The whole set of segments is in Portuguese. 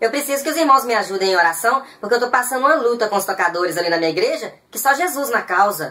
Eu preciso que os irmãos me ajudem em oração, porque eu tô passando uma luta com os tocadores ali na minha igreja, que só Jesus na causa.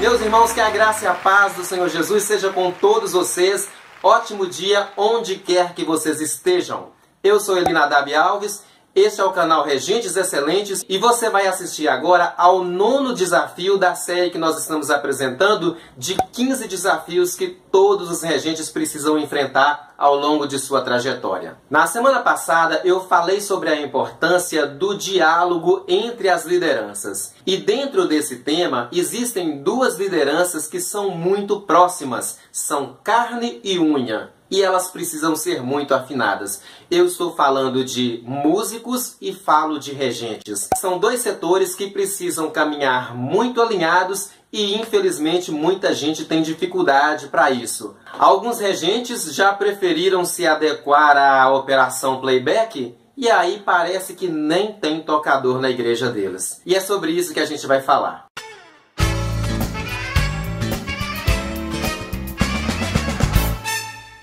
Meus irmãos, que a graça e a paz do Senhor Jesus seja com todos vocês. Ótimo dia, onde quer que vocês estejam. Eu sou Elinadab Alves, este é o canal Regentes Excelentes e você vai assistir agora ao 9º desafio da série que nós estamos apresentando de 15 desafios que todos os regentes precisam enfrentar ao longo de sua trajetória. Na semana passada eu falei sobre a importância do diálogo entre as lideranças. E dentro desse tema existem duas lideranças que são muito próximas, são carne e unha. E elas precisam ser muito afinadas. Eu estou falando de músicos e falo de regentes. São dois setores que precisam caminhar muito alinhados e, infelizmente, muita gente tem dificuldade para isso. Alguns regentes já preferiram se adequar à operação playback e aí parece que nem tem tocador na igreja deles. E é sobre isso que a gente vai falar.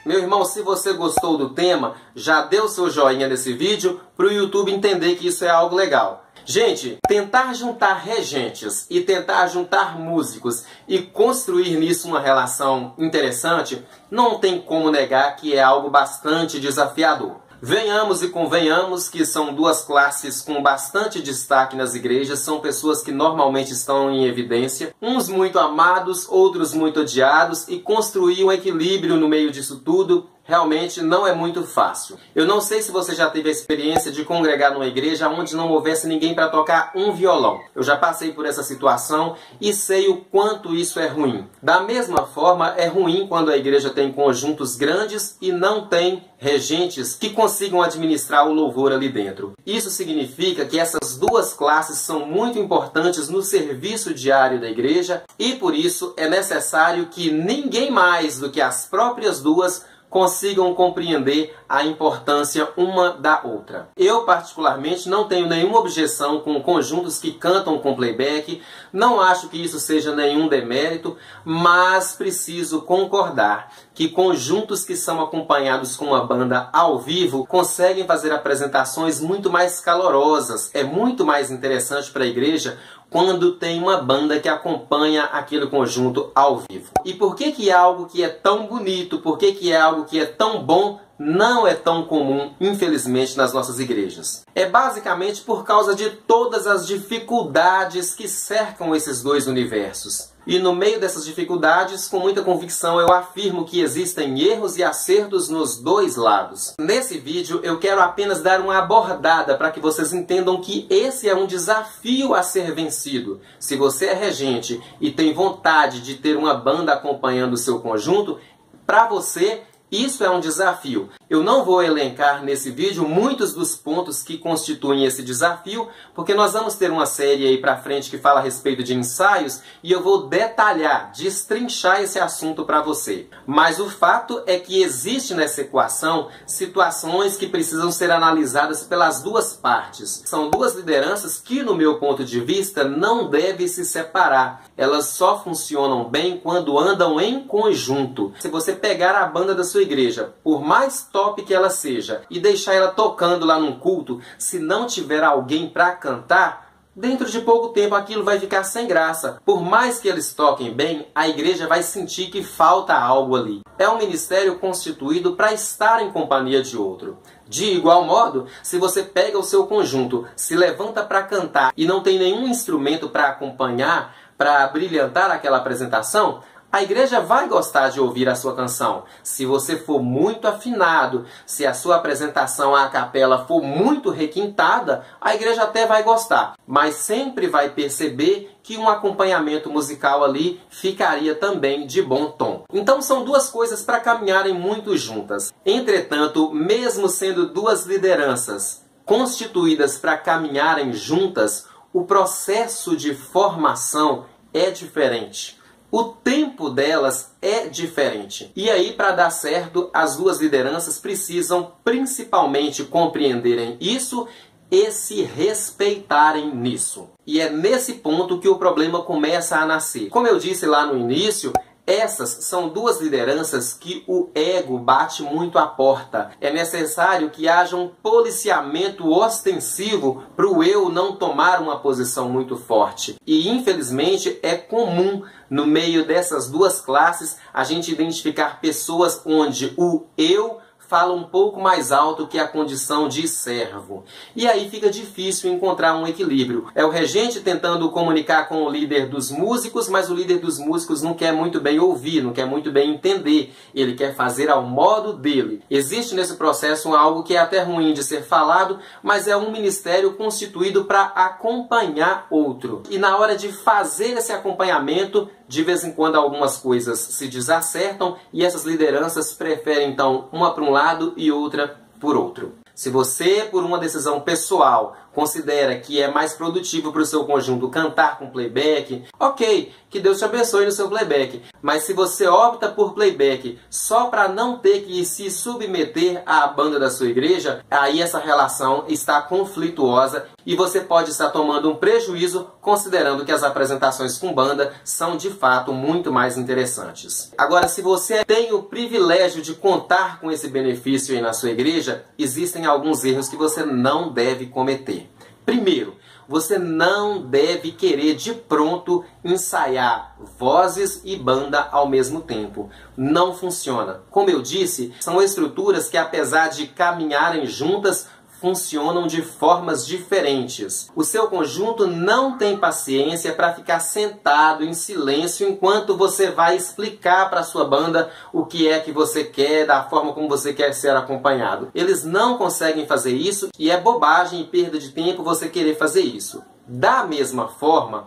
Meu irmão, se você gostou do tema, já dê o seu joinha nesse vídeo para o YouTube entender que isso é algo legal. Gente, tentar juntar regentes e tentar juntar músicos e construir nisso uma relação interessante, não tem como negar que é algo bastante desafiador. Venhamos e convenhamos que são duas classes com bastante destaque nas igrejas, são pessoas que normalmente estão em evidência, uns muito amados, outros muito odiados, e construir um equilíbrio no meio disso tudo realmente não é muito fácil. Eu não sei se você já teve a experiência de congregar numa igreja onde não houvesse ninguém para tocar um violão. Eu já passei por essa situação e sei o quanto isso é ruim. Da mesma forma, é ruim quando a igreja tem conjuntos grandes e não tem regentes que consigam administrar o louvor ali dentro. Isso significa que essas duas classes são muito importantes no serviço diário da igreja e por isso é necessário que ninguém mais do que as próprias duas consigam compreender a importância uma da outra. Eu, particularmente, não tenho nenhuma objeção com conjuntos que cantam com playback, não acho que isso seja nenhum demérito, mas preciso concordar que conjuntos que são acompanhados com uma banda ao vivo conseguem fazer apresentações muito mais calorosas. É muito mais interessante para a igreja quando tem uma banda que acompanha aquele conjunto ao vivo. E por que algo que é tão bonito, por que é algo que é tão bom, não é tão comum, infelizmente, nas nossas igrejas? É basicamente por causa de todas as dificuldades que cercam esses dois universos. E no meio dessas dificuldades, com muita convicção, eu afirmo que existem erros e acertos nos dois lados. Nesse vídeo, eu quero apenas dar uma abordada para que vocês entendam que esse é um desafio a ser vencido. Se você é regente e tem vontade de ter uma banda acompanhando o seu conjunto, para você isso é um desafio. Eu não vou elencar nesse vídeo muitos dos pontos que constituem esse desafio, porque nós vamos ter uma série aí pra frente que fala a respeito de ensaios e eu vou detalhar, destrinchar esse assunto para você. Mas o fato é que existe nessa equação situações que precisam ser analisadas pelas duas partes. São duas lideranças que, no meu ponto de vista, não devem se separar. Elas só funcionam bem quando andam em conjunto. Se você pegar a banda da sua igreja, por mais top que ela seja, e deixar ela tocando lá num culto, se não tiver alguém para cantar, dentro de pouco tempo aquilo vai ficar sem graça. Por mais que eles toquem bem, a igreja vai sentir que falta algo ali. É um ministério constituído para estar em companhia de outro. De igual modo, se você pega o seu conjunto, se levanta para cantar e não tem nenhum instrumento para acompanhar, para brilhantar aquela apresentação, a igreja vai gostar de ouvir a sua canção. Se você for muito afinado, se a sua apresentação à capela for muito requintada, a igreja até vai gostar. Mas sempre vai perceber que um acompanhamento musical ali ficaria também de bom tom. Então são duas coisas para caminharem muito juntas. Entretanto, mesmo sendo duas lideranças constituídas para caminharem juntas, o processo de formação é diferente. O tempo delas é diferente. E aí, para dar certo, as duas lideranças precisam principalmente compreenderem isso e se respeitarem nisso. E é nesse ponto que o problema começa a nascer. Como eu disse lá no início, essas são duas lideranças que o ego bate muito à porta. É necessário que haja um policiamento ostensivo para o eu não tomar uma posição muito forte. E infelizmente é comum no meio dessas duas classes a gente identificar pessoas onde o eu fala um pouco mais alto que a condição de servo. E aí fica difícil encontrar um equilíbrio. É o regente tentando comunicar com o líder dos músicos, mas o líder dos músicos não quer muito bem ouvir, não quer muito bem entender. Ele quer fazer ao modo dele. Existe nesse processo algo que é até ruim de ser falado, mas é um ministério constituído para acompanhar outro. E na hora de fazer esse acompanhamento, de vez em quando algumas coisas se desacertam e essas lideranças preferem então uma para um lado e outra por outro. Se você, por uma decisão pessoal, considera que é mais produtivo para o seu conjunto cantar com playback, ok, que Deus te abençoe no seu playback. Mas se você opta por playback só para não ter que se submeter à banda da sua igreja, aí essa relação está conflituosa e você pode estar tomando um prejuízo considerando que as apresentações com banda são de fato muito mais interessantes. Agora, se você tem o privilégio de contar com esse benefício aí na sua igreja, existem alguns erros que você não deve cometer. Primeiro, você não deve querer de pronto ensaiar vozes e banda ao mesmo tempo. Não funciona. Como eu disse, são estruturas que, apesar de caminharem juntas, funcionam de formas diferentes. O seu conjunto não tem paciência para ficar sentado em silêncio enquanto você vai explicar para a sua banda o que é que você quer, da forma como você quer ser acompanhado. Eles não conseguem fazer isso e é bobagem e perda de tempo você querer fazer isso. Da mesma forma,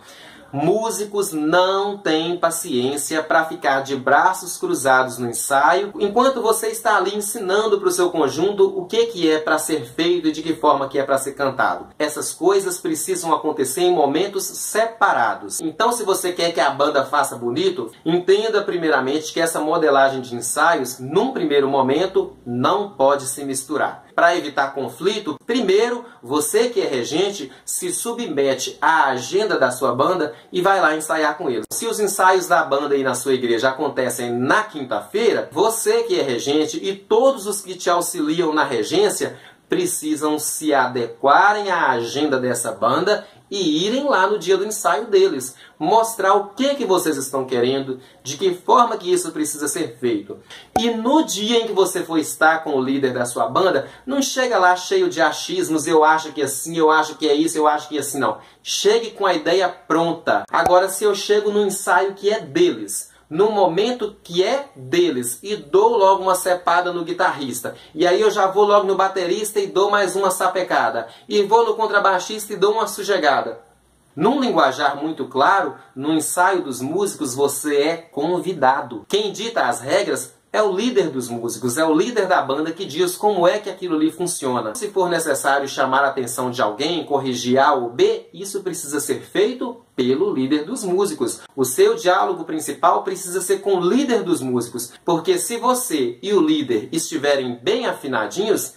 músicos não têm paciência para ficar de braços cruzados no ensaio, enquanto você está ali ensinando para o seu conjunto o que é para ser feito e de que forma que é para ser cantado. Essas coisas precisam acontecer em momentos separados. Então, se você quer que a banda faça bonito, entenda primeiramente que essa modelagem de ensaios, num primeiro momento, não pode se misturar. Para evitar conflito, primeiro, você que é regente, se submete à agenda da sua banda e vai lá ensaiar com eles. Se os ensaios da banda aí na sua igreja acontecem na quinta-feira, você que é regente e todos os que te auxiliam na regência precisam se adequarem à agenda dessa banda e irem lá no dia do ensaio deles. Mostrar o que vocês estão querendo, de que forma que isso precisa ser feito. E no dia em que você for estar com o líder da sua banda, não chega lá cheio de achismos, eu acho que assim, eu acho que é isso, eu acho que é assim, não. Chegue com a ideia pronta. Agora, se eu chego no ensaio que é deles, no momento que é deles, e dou logo uma cepada no guitarrista, e aí eu já vou logo no baterista e dou mais uma sapecada, e vou no contrabaixista e dou uma sujegada. Num linguajar muito claro, no ensaio dos músicos você é convidado. Quem dita as regras é o líder dos músicos, é o líder da banda que diz como é que aquilo ali funciona. Se for necessário chamar a atenção de alguém, corrigir A ou B, isso precisa ser feito pelo líder dos músicos. O seu diálogo principal precisa ser com o líder dos músicos, porque se você e o líder estiverem bem afinadinhos,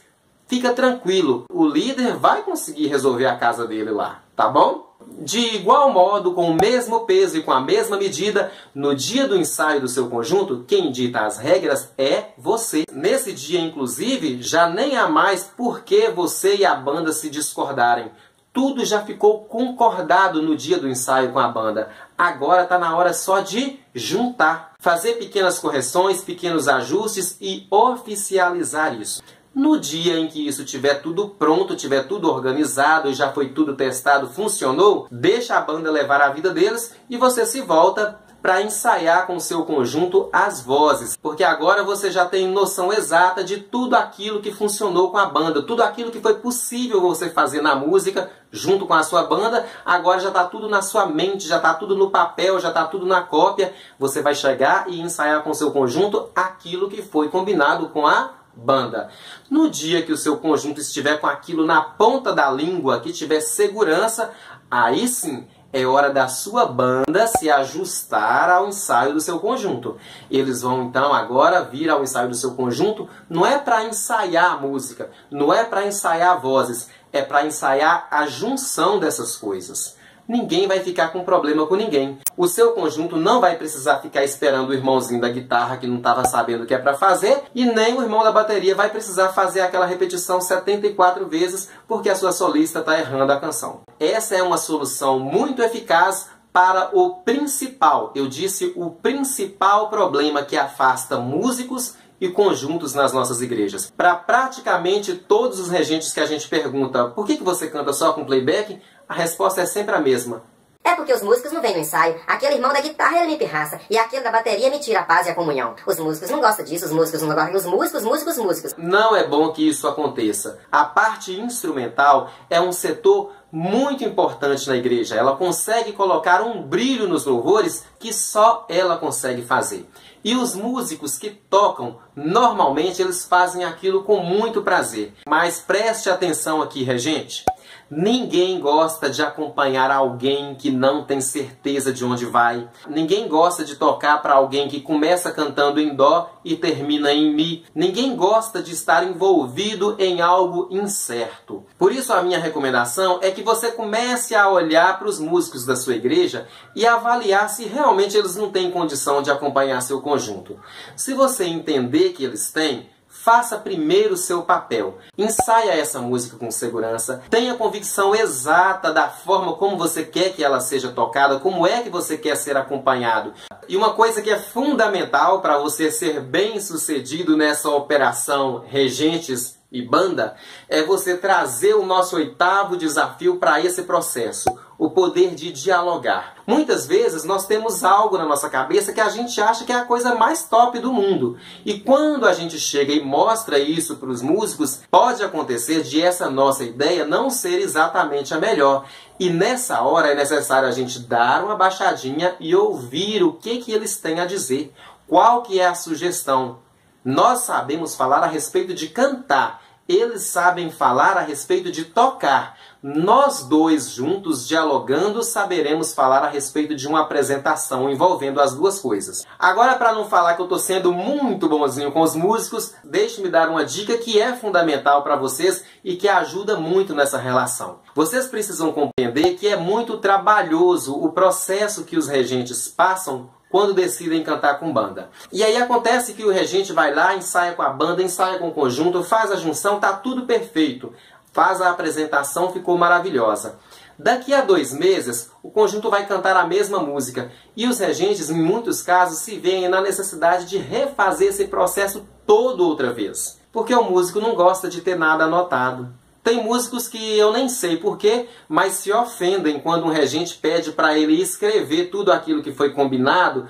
fica tranquilo, o líder vai conseguir resolver a casa dele lá, tá bom? De igual modo, com o mesmo peso e com a mesma medida, no dia do ensaio do seu conjunto, quem dita as regras é você. Nesse dia, inclusive, já nem há mais por que você e a banda se discordarem. Tudo já ficou concordado no dia do ensaio com a banda. Agora está na hora só de juntar, fazer pequenas correções, pequenos ajustes e oficializar isso. No dia em que isso estiver tudo pronto, tiver tudo organizado e já foi tudo testado, funcionou, deixa a banda levar a vida deles e você se volta para ensaiar com o seu conjunto as vozes. Porque agora você já tem noção exata de tudo aquilo que funcionou com a banda, tudo aquilo que foi possível você fazer na música junto com a sua banda, agora já está tudo na sua mente, já está tudo no papel, já está tudo na cópia. Você vai chegar e ensaiar com o seu conjunto aquilo que foi combinado com a banda. No dia que o seu conjunto estiver com aquilo na ponta da língua, que tiver segurança, aí sim é hora da sua banda se ajustar ao ensaio do seu conjunto. Eles vão então agora vir ao ensaio do seu conjunto, não é para ensaiar a música, não é para ensaiar vozes, é para ensaiar a junção dessas coisas. Ninguém vai ficar com problema com ninguém. O seu conjunto não vai precisar ficar esperando o irmãozinho da guitarra que não estava sabendo o que é para fazer, e nem o irmão da bateria vai precisar fazer aquela repetição 74 vezes porque a sua solista está errando a canção. Essa é uma solução muito eficaz para o principal, eu disse o principal problema que afasta músicos e conjuntos nas nossas igrejas. Para praticamente todos os regentes que a gente pergunta por que você canta só com playback, a resposta é sempre a mesma. É porque os músicos não vêm no ensaio, aquele irmão da guitarra ele me pirraça, e aquele da bateria me tira a paz e a comunhão. Os músicos não gostam disso, os músicos não gostam, os músicos. Não é bom que isso aconteça. A parte instrumental é um setor muito importante na igreja. Ela consegue colocar um brilho nos louvores que só ela consegue fazer. E os músicos que tocam, normalmente eles fazem aquilo com muito prazer. Mas preste atenção aqui, regente. Ninguém gosta de acompanhar alguém que não tem certeza de onde vai. Ninguém gosta de tocar para alguém que começa cantando em dó e termina em mi. Ninguém gosta de estar envolvido em algo incerto. Por isso a minha recomendação é que você comece a olhar para os músicos da sua igreja e avaliar se realmente eles não têm condição de acompanhar seu conjunto. Se você entender que eles têm, faça primeiro o seu papel. Ensaia essa música com segurança. Tenha convicção exata da forma como você quer que ela seja tocada, como é que você quer ser acompanhado. E uma coisa que é fundamental para você ser bem-sucedido nessa operação Regentes e Banda é você trazer o nosso 8º desafio para esse processo. O poder de dialogar. Muitas vezes nós temos algo na nossa cabeça que a gente acha que é a coisa mais top do mundo. E quando a gente chega e mostra isso para os músicos, pode acontecer de essa nossa ideia não ser exatamente a melhor. E nessa hora é necessário a gente dar uma baixadinha e ouvir o que eles têm a dizer. Qual que é a sugestão? Nós sabemos falar a respeito de cantar. Eles sabem falar a respeito de tocar. Nós dois juntos, dialogando, saberemos falar a respeito de uma apresentação envolvendo as duas coisas. Agora, para não falar que eu estou sendo muito bonzinho com os músicos, deixe-me dar uma dica que é fundamental para vocês e que ajuda muito nessa relação. Vocês precisam compreender que é muito trabalhoso o processo que os regentes passam quando decidem cantar com banda. E aí acontece que o regente vai lá, ensaia com a banda, ensaia com o conjunto, faz a junção, tá tudo perfeito. Faz a apresentação, ficou maravilhosa. Daqui a 2 meses, o conjunto vai cantar a mesma música. E os regentes, em muitos casos, se veem na necessidade de refazer esse processo todo outra vez. Porque o músico não gosta de ter nada anotado. Tem músicos que eu nem sei porquê, mas se ofendem quando um regente pede para ele escrever tudo aquilo que foi combinado,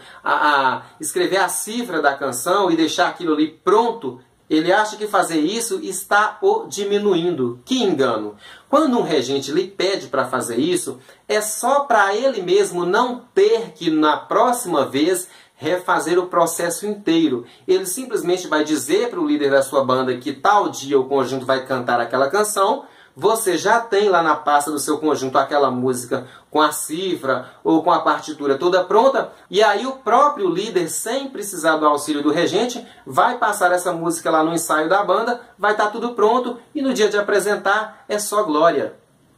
escrever a cifra da canção e deixar aquilo ali pronto. Ele acha que fazer isso está o diminuindo. Que engano! Quando um regente lhe pede para fazer isso, é só para ele mesmo não ter que, na próxima vez, refazer o processo inteiro. Ele simplesmente vai dizer para o líder da sua banda que tal dia o conjunto vai cantar aquela canção. Você já tem lá na pasta do seu conjunto aquela música com a cifra ou com a partitura toda pronta. E aí o próprio líder, sem precisar do auxílio do regente, vai passar essa música lá no ensaio da banda, vai estar tudo pronto e no dia de apresentar é só glória.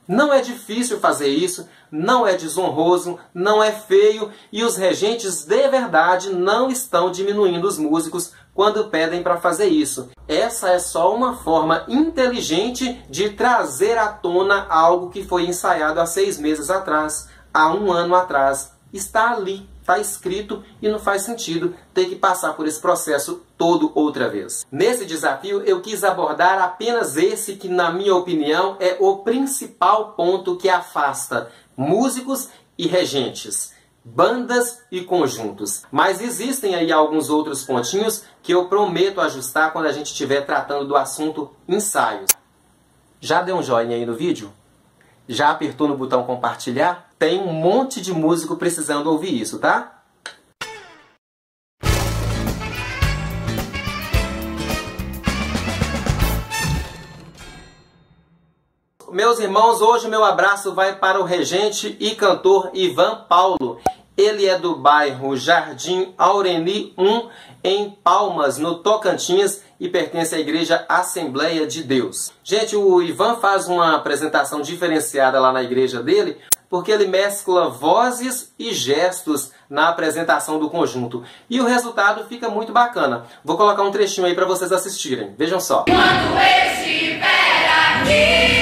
Não é difícil fazer isso, não é desonroso, não é feio e os regentes de verdade não estão diminuindo os músicos quando pedem para fazer isso. Essa é só uma forma inteligente de trazer à tona algo que foi ensaiado há 6 meses atrás, há 1 ano atrás. Está ali, está escrito e não faz sentido ter que passar por esse processo todo outra vez. Nesse desafio eu quis abordar apenas esse que, na minha opinião, é o principal ponto que afasta músicos e regentes, bandas e conjuntos. Mas existem aí alguns outros pontinhos que eu prometo ajustar quando a gente estiver tratando do assunto ensaios. Já deu um joinha aí no vídeo? Já apertou no botão compartilhar? Tem um monte de músico precisando ouvir isso, tá? Meus irmãos, hoje o meu abraço vai para o regente e cantor Ivan Paulo. Ele é do bairro Jardim Aureni 1, em Palmas, no Tocantins, e pertence à Igreja Assembleia de Deus. Gente, o Ivan faz uma apresentação diferenciada lá na igreja dele, porque ele mescla vozes e gestos na apresentação do conjunto. E o resultado fica muito bacana. Vou colocar um trechinho aí para vocês assistirem. Vejam só. Quando estiver aqui,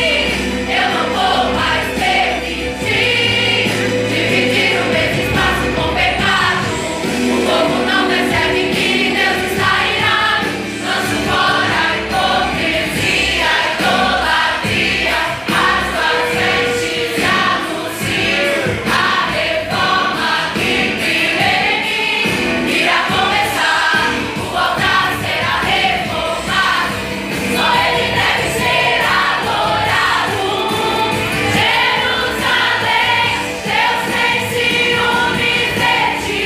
eu não vou mais permitir dividir o mesmo espaço com pecado. O povo não percebe que Deus está irado. Lanço fora a hipocrisia, a idolatria, as suas vestes anuncio a reforma que primeiro em mim irá começar. O altar será reformado, só ele deve ser adorado. Jerusalém, Deus tem ciúmes de ti.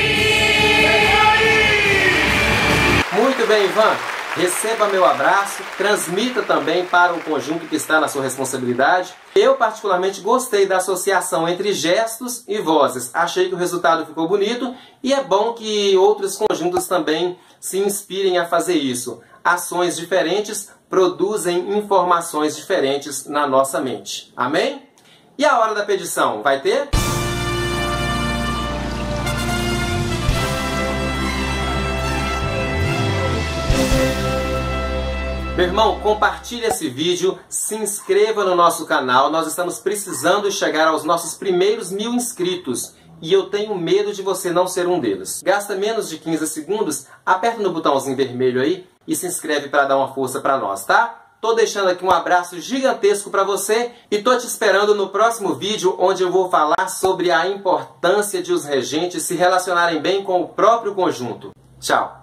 Muito bem, Ivan. Receba meu abraço, transmita também para o conjunto que está na sua responsabilidade. Eu particularmente gostei da associação entre gestos e vozes. Achei que o resultado ficou bonito e é bom que outros conjuntos também se inspirem a fazer isso. Ações diferentes produzem informações diferentes na nossa mente. Amém? E a hora da pedição, vai ter? Meu irmão, compartilhe esse vídeo, se inscreva no nosso canal. Nós estamos precisando chegar aos nossos primeiros 1000 inscritos. E eu tenho medo de você não ser um deles. Gasta menos de 15 segundos, aperta no botãozinho vermelho aí e se inscreve para dar uma força para nós, tá? Tô deixando aqui um abraço gigantesco para você e tô te esperando no próximo vídeo, onde eu vou falar sobre a importância de os regentes se relacionarem bem com o próprio conjunto. Tchau!